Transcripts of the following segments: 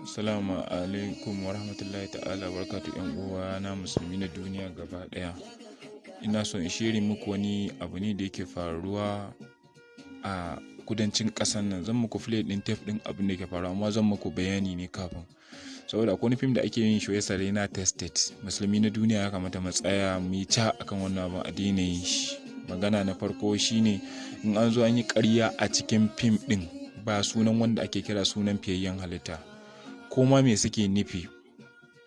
Assalamu alaikum wa rahmatullahi ta'ala barkatu yan uwa na musulmi na duniya gaba daya. Ina so in shiri muku wani abu ne da yake faruwa a kudancin ƙasar nan. Zan muku play din tape din abin da yake faruwa, amma zan muku bayani ne kafin. Saboda akwai wani film da ake yin shi wai Serena Tested. Musulmi na duniya ya kamata mu tsaya mu yi ta akan wannan abin a daina yin shi. Magana na farko shine in an zo an yi ƙarya a cikin film din ba sunan wanda ake kira sunan fiyayyen halitta. Koma me suke nufi,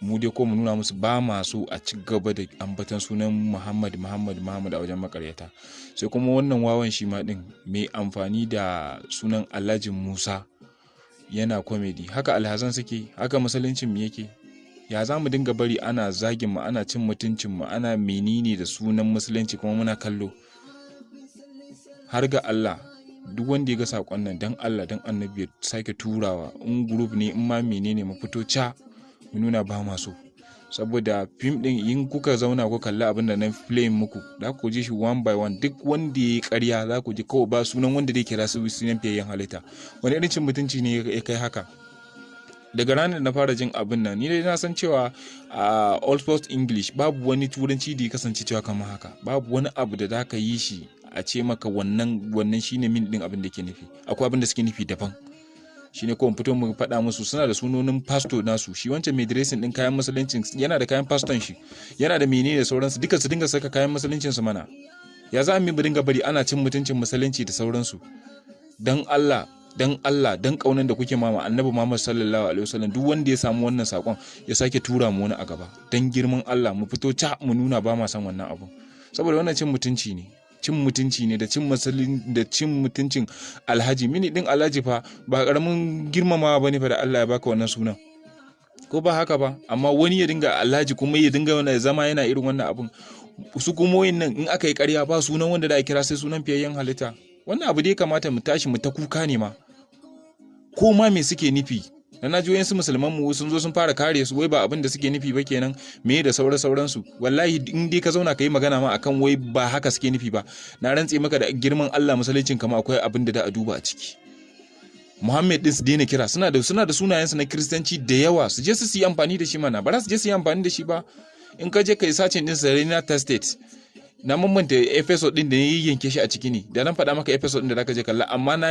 mu dai ko mu nuna musu ba ma so a ci gaba da ambatan sunan Muhammad a wajen makaryata. Sai kuma wannan wawan shi ma din mai amfani da sunan Alhaji Musa yana comedy. Haka alhazan suke, haka musuluncin mu yake. Ya za mu dinga bari ana zagin mu, ana cin mutuncin mu, ana menene da sunan musulunci kuma muna kallo? Har ga Allah, duk wanda ya ga sakon nan dan Allah dan Annabi ya sake turawa, in group ne in ma menene mu fito ca mu nuna ba ma so. Saboda film din in kuka zauna ku kalli abin da na play muku, za ku ji shi one by one. Duk wanda ya ƙarya za ku ji kawai ba sunan wanda zai kira su sunan fiyayyen halitta. Wani irin cin mutunci ne ya kai haka? Daga ranar da na fara jin abin nan, ni dai na san cewa a Oxford English babu wani turanci da ya kasance cewa kamar haka. Babu wani abu da za ka yi shi a ce maka wannan shine min din abin da ke nufi. Akwai abin da suke nufi daban. Shine ko mu fito mu faɗa musu suna da sunonin pastor nasu. Shi wancan mai dressing din kayan musuluncin yana da kayan paston shi, yana da menene da sauransu, duka su dinga saka kayan musuluncin su mana. Ya za mu dinga bari ana cin mutuncin musulunci da sauransu? Dan Allah dan kaunan da kuke mama Annabi Muhammad sallallahu alaihi wasallam, duk wanda ya samu wannan sakon ya sake tura mu wani a gaba. Dan girman Allah mu fito ca mu nuna ba ma san wannan abu. Saboda wannan cin mutunci ne da cin mutuncin alhaji. Mini din alhaji fa ba karamin girmamawa bane fa da Allah ya baka wannan sunan, ko ba haka ba? Amma wani ya dinga alhaji kuma ya dinga wannan zama yana irin wannan abun. Su kuma nan in aka yi ƙarya ba sunan wanda da kira sai sunan fiyayyen halitta. Wannan abu dai kamata mu tashi mu ta kuka ne ma. Ko ma me suke nufi? Na ji wayansu musulman mu sun zo sun fara kare su, wai ba abin da suke nufi ba kenan, me da sauransu. Wallahi in dai ka zauna ka yi magana ma akan wai ba haka suke nufi ba, na rantse maka da girman Allah musuluncin kama akwai abin da a duba a ciki. Muhammad din su daina kira, suna da sunayensu na Kiristanci da yawa, su je su yi amfani da shi mana. Ba za su je su yi amfani da shi ba. In ka je ka yi sacin din Serena Tested, na mamanta episode din da ya yanke shi a ciki ne, da nan faɗa maka episode din da zaka je kalla, amma na